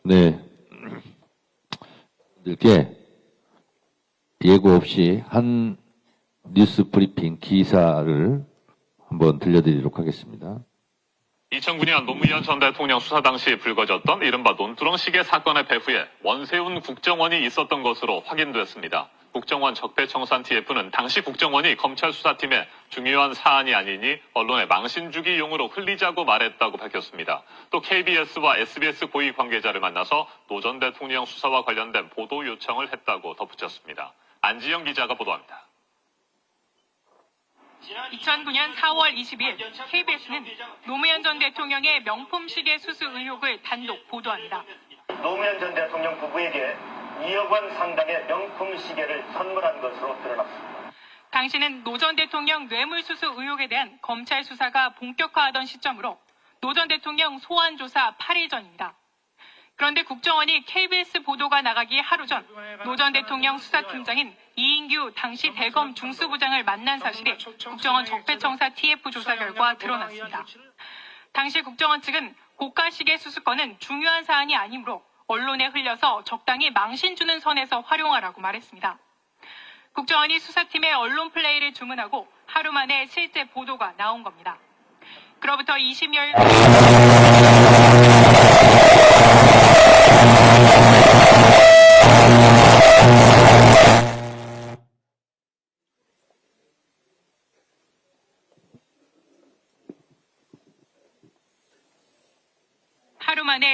네. 이렇게 예고 없이 한 뉴스 브리핑 기사를 한번 들려드리도록 하겠습니다. 2009년 노무현 전 대통령 수사 당시 불거졌던 이른바 논두렁 시계 사건의 배후에 원세훈 국정원이 있었던 것으로 확인됐습니다. 국정원 적폐청산 TF는 당시 국정원이 검찰 수사팀의 중요한 사안이 아니니 언론에 망신 주기 용으로 흘리자고 말했다고 밝혔습니다. 또 KBS와 SBS 고위 관계자를 만나서 노 전 대통령 수사와 관련된 보도 요청을 했다고 덧붙였습니다. 안지영 기자가 보도합니다. 2009년 4월 20일 KBS는 노무현 전 대통령의 명품 시계 수수 의혹을 단독 보도합니다. 노무현 전 대통령 부부에게 2억 원 상당의 명품 시계를 선물한 것으로 드러났습니다. 당시는 노 전 대통령 뇌물수수 의혹에 대한 검찰 수사가 본격화하던 시점으로 노 전 대통령 소환 조사 8일 전입니다. 그런데 국정원이 KBS 보도가 나가기 하루 전 노 전 대통령 수사팀장인 이인규 당시 대검 중수부장을 만난 사실이 국정원 적폐청사 TF 조사 결과 드러났습니다. 당시 국정원 측은 고가 시계 수수권은 중요한 사안이 아니므로 언론에 흘려서 적당히 망신 주는 선에서 활용하라고 말했습니다. 국정원이 수사팀의 언론 플레이를 주문하고 하루 만에 실제 보도가 나온 겁니다. 그로부터 20여일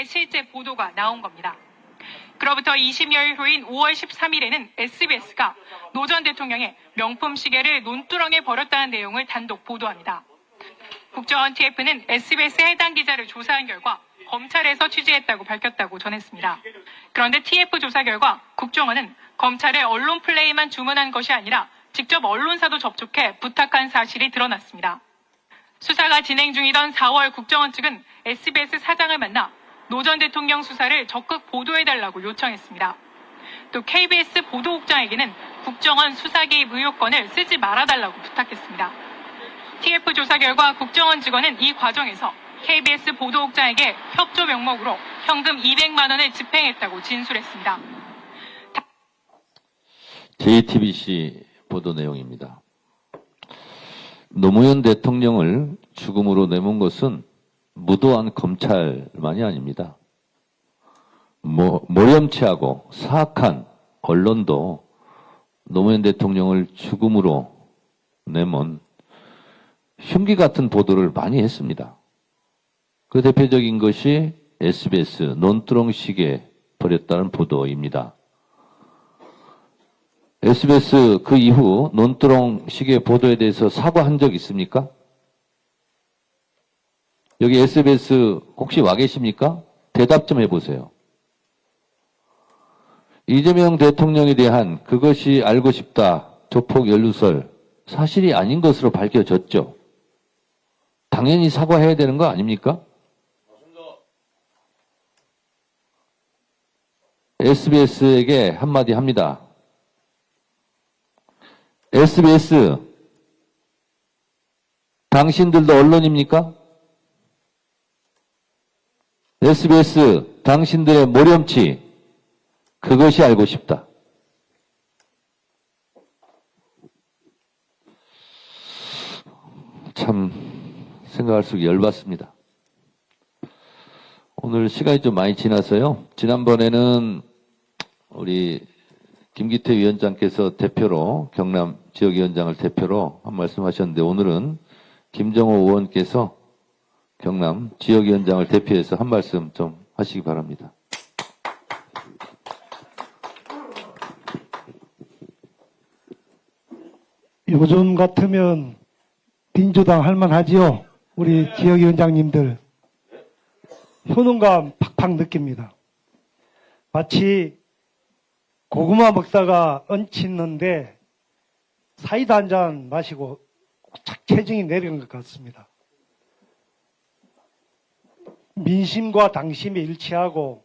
실제 보도가 나온 겁니다. 그로부터 20여일 후인 5월 13일에는 SBS가 노 전 대통령의 명품 시계를 논두렁에 버렸다는 내용을 단독 보도합니다. 국정원 TF는 SBS 해당 기자를 조사한 결과 검찰에서 취재했다고 밝혔다고 전했습니다. 그런데 TF 조사 결과 국정원은 검찰의 언론 플레이만 주문한 것이 아니라 직접 언론사도 접촉해 부탁한 사실이 드러났습니다. 수사가 진행 중이던 4월 국정원 측은 SBS 사장을 만나 노 전 대통령 수사를 적극 보도해달라고 요청했습니다. 또 KBS 보도국장에게는 국정원 수사 개입 의혹권을 쓰지 말아달라고 부탁했습니다. TF 조사 결과 국정원 직원은 이 과정에서 KBS 보도국장에게 협조 명목으로 현금 200만 원을 집행했다고 진술했습니다. JTBC 보도 내용입니다. 노무현 대통령을 죽음으로 내몬 것은 무도한 검찰만이 아닙니다. 모렴치하고 사악한 언론도 노무현 대통령을 죽음으로 내몬 흉기 같은 보도를 많이 했습니다. 그 대표적인 것이 SBS 논두렁 시계 버렸다는 보도입니다. SBS 그 이후 논두렁 시계 보도에 대해서 사과한 적 있습니까? 여기 SBS 혹시 와 계십니까? 대답 좀 해보세요. 이재명 대통령에 대한 그것이 알고 싶다 조폭 연루설 사실이 아닌 것으로 밝혀졌죠. 당연히 사과해야 되는 거 아닙니까? SBS에게 한마디 합니다. SBS, 당신들도 언론입니까? SBS, 당신들의 모렴치, 그것이 알고 싶다. 참 생각할수록 열받습니다. 오늘 시간이 좀 많이 지나서요. 지난번에는 우리 김기태 위원장께서 대표로 경남 지역위원장을 대표로 한 말씀 하셨는데 오늘은 김정호 의원께서 경남 지역위원장을 대표해서 한 말씀 좀 하시기 바랍니다. 요즘 같으면 민주당 할만하지요. 우리 지역위원장님들. 효능감 팍팍 느낍니다. 마치 고구마 먹다가 얹히는데 사이다 한 잔 마시고 착 체중이 내리는 것 같습니다. 민심과 당심이 일치하고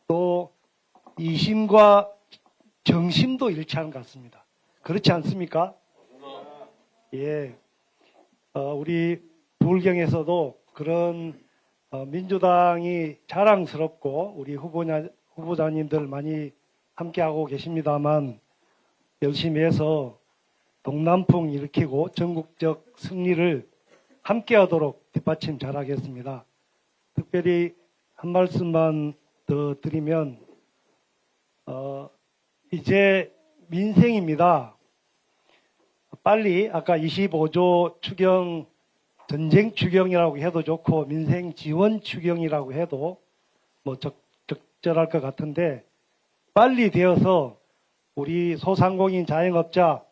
또 이심과 정심도 일치하는 것 같습니다. 그렇지 않습니까? 예. 우리 부울경에서도 그런 민주당이 자랑스럽고 우리 후보자님들 많이 함께하고 계십니다만 열심히 해서 동남풍 일으키고 전국적 승리를 함께하도록 뒷받침 잘하겠습니다. 특별히 한 말씀만 더 드리면 이제 민생입니다. 빨리 아까 25조 추경 전쟁 추경이라고 해도 좋고 민생 지원 추경이라고 해도 뭐 적절할 것 같은데 빨리 되어서 우리 소상공인 자영업자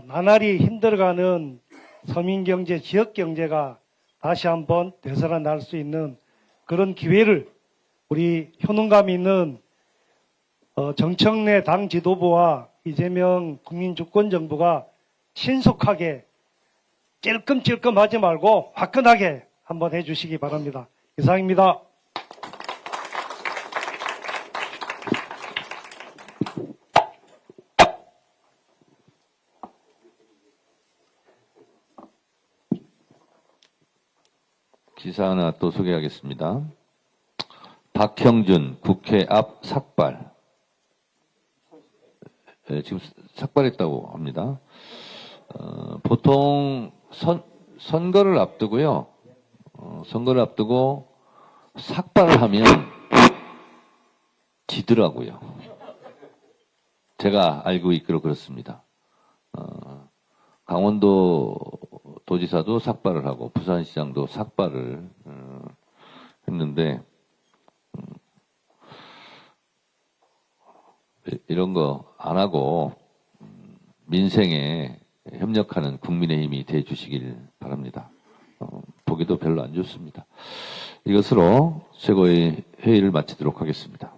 나날이 힘들어가는 서민경제, 지역경제가 다시 한번 되살아날 수 있는 그런 기회를 우리 효능감 있는 정청래 당 지도부와 이재명 국민주권정부가 신속하게 찔끔찔끔 하지 말고 화끈하게 한번 해주시기 바랍니다. 이상입니다. 기사 하나 또 소개하겠습니다. 박형준 국회 앞 삭발. 지금 삭발했다고 합니다. 보통 선거를 앞두고요. 선거를 앞두고 삭발을 하면 지더라고요. 제가 알고 있기로 그렇습니다. 강원도 도지사도 삭발을 하고 부산시장도 삭발을 했는데 이런 거 안 하고 민생에 협력하는 국민의힘이 돼 주시길 바랍니다. 보기도 별로 안 좋습니다. 이것으로 최고의 회의를 마치도록 하겠습니다.